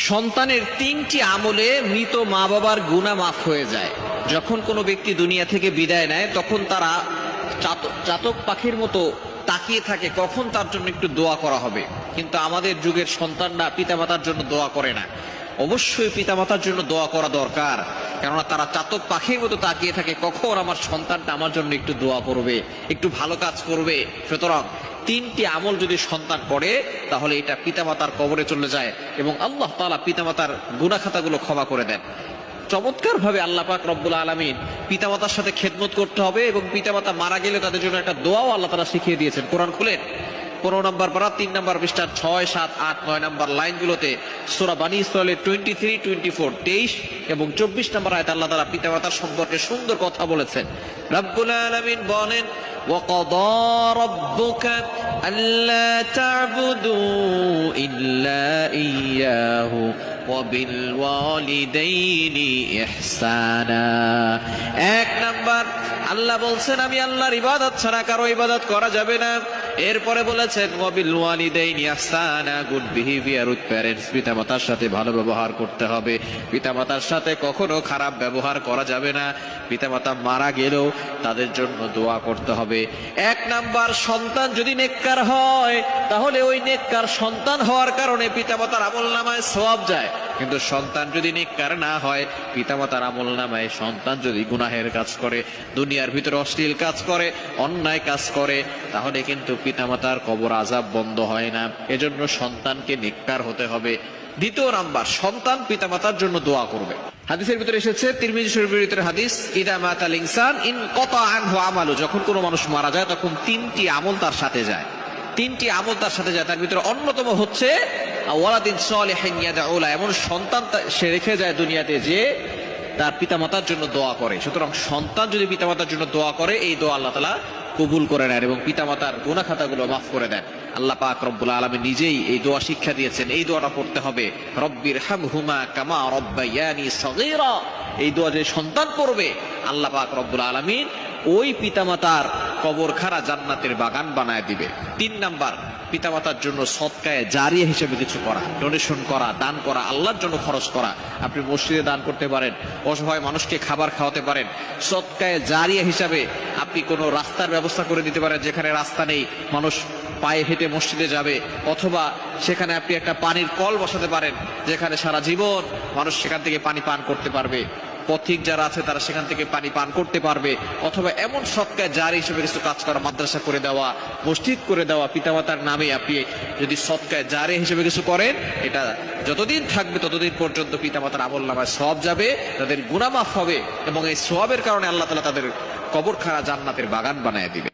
সন্তানের 3টি আমলে মৃত মা বাবার গুনাহ মাফ হয়ে যায়। যখন কোনো ব্যক্তি দুনিয়া থেকে বিদায় নেয় তখন তারা চাতক পাখির মতো তাকিয়ে থাকে কখন তার জন্য একটু দোয়া করা হবে। কিন্তু আমাদের যুগের সন্তানরা পিতামাতার জন্য দোয়া করে না। অবশ্যই পিতামাতার জন্য দোয়া করা দরকার, কেননা তারা চাতক পাখির মতো তাকিয়ে থাকে কখন আমার সন্তানটা আমার জন্য একটু দোয়া করবে, একটু ভালো কাজ করবে। সুতরাং 3টি আমল যদি সন্তান করে তাহলে এটা পিতামাতার কবরে চলে যায় এবং আল্লাহ তাআলা পিতামাতার গুনাহ খাতাগুলো ক্ষমা করে দেন। চমৎকার ভাবে আল্লাহ পাক রব্বুল আলামিন পিতামাতার সাথে খেদমত করতে হবে এবং পিতামাতা মারা গেলে তাদের জন্য একটা দোয়াও আল্লাহ তাআলা শিখিয়ে দিয়েছেন। কোরআন খুলেন 15 নম্বর পারা 3 নম্বর পৃষ্ঠার 6, 7, 8, 9 নম্বর লাইনগুলোতে সূরা বনী ইসরাঈলের 23, 24, 23 এবং 24 নম্বর আয়াতে আল্লাহ তাআলা পিতামাতার সম্পর্কে সুন্দর কথা বলেছেন। রব্বুল আলামিন বলেন, وَقَضَى رَبُّكَ أَلَّا تَعْبُدُوا إِلَّا إِيَّاهُ وَبِالْوَالِدَيْنِ إِحْسَانًا। 1 নাম্বার আল্লাহ বলছেন আমি আল্লাহর ইবাদত ছাড়া কারো ইবাদত করা যাবে না। এরপরে বলেছেন ওয়াবিলওয়ালিদাইনি ইহসানা, গুড বিহেভিয়ার উইথ প্যারেন্টস, পিতামাতার সাথে ভালো ব্যবহার করতে হবে। পিতামাতার সাথে কখনো খারাপ ব্যবহার করা যাবে না। পিতামাতা মারা গেলেও তাদের জন্য দোয়া করতে হবে। 1 নাম্বার সন্তান যদি নেককার হয় তাহলে ওই নেককার সন্তান হওয়ার কারণে পিতামাতার আমলনামায় সওয়াব যায়। কিন্তু সন্তান যদি নেককার না হয়, পিতামাতার আমলনামায় সন্তান যদি গুনাহের কাজ করে, দুনিয়ার ভিতরে অশ্লীল কাজ করে, অন্যায় কাজ করে, তাহলে কিন্তু পিতামাতার কবর আযাব বন্ধ হয় না। এজন্য সন্তানকে নেককার হতে হবে। 2 নাম্বার সন্তান পিতামাতার জন্য দোয়া করবে। হাদিসের ভিতরে এসেছে, তিরমিজি শরীফের ভিতরে হাদিস, ইদা মাতাল ইনসান ইনকাতা আনহু আমালু, যখন কোনো মানুষ মারা যায় তখন 3টি আমল তার সাথে যায়। 3টি আমল তার সাথে যায়। তার ভিতরে অন্যতম হচ্ছে ওয়ালাদিন সালিহিন ইয়াদউ লা, এমন সন্তান সে রেখে যায় দুনিয়াতে যে তার পিতামাতার জন্য দোয়া করে। সুতরাং সন্তান যদি পিতামাতার জন্য দোয়া করে, এই দোয়া আল্লাহ তাআলা কবুল করে নেন এবং পিতামাতার গুনাহ খাতাগুলো মাফ করে দেন। আল্লাহ পাক রব্বুল আলামিন নিজেই এই দোয়া শিক্ষা দিয়েছেন। এই দোয়াটা পড়তে হবে, রব্বির হামহুমা কামা রব্বায়ানি সগীরা। এই দোয়া যে সন্তান পড়বে, আল্লাহ পাক রব্বুল আলামিন ওই পিতামাতার কবরখানা জান্নাতের বাগান বানায় দিবে। 3 নাম্বার পিতামাতার জন্য সদকায়ে জারিয়া হিসেবে কিছু করা, ডোনেশন করা, দান করা, আল্লাহর জন্য খরচ করা। আপনি মসজিদে দান করতে পারেন, অসহায় মানুষকে খাবার খাওয়াতে পারেন। সদকায়ে জারিয়া হিসাবে আপনি কোনো রাস্তার ব্যবস্থা করে দিতে পারেন, যেখানে রাস্তা নেই, মানুষ পায়ে হেঁটে মসজিদে যাবে। অথবা সেখানে আপনি একটা পানির কল বসাতে পারেন, যেখানে সারা জীবন মানুষ সেখান থেকে পানি পান করতে পারবে। পথিক যারা আছে তারা সেখান থেকে পানি পান করতে পারবে। অথবা এমন সদকায়ে জারি হিসেবে কিছু কাজ করা, মাদ্রাসা করে দেওয়া, মসজিদ করে দেওয়া, পিতামাতার নামে আপনি যদি সদকায়ে জারি হিসেবে কিছু করেন, এটা যতদিন থাকবে ততদিন পর্যন্ত পিতামাতার আমলনামায় সওয়াব যাবে, তাদের গুনাহ মাফ হবে এবং এই সওয়াবের কারণে আল্লাহ তাআলা তাদের কবরখানা জান্নাতের বাগান বানায় দিবে।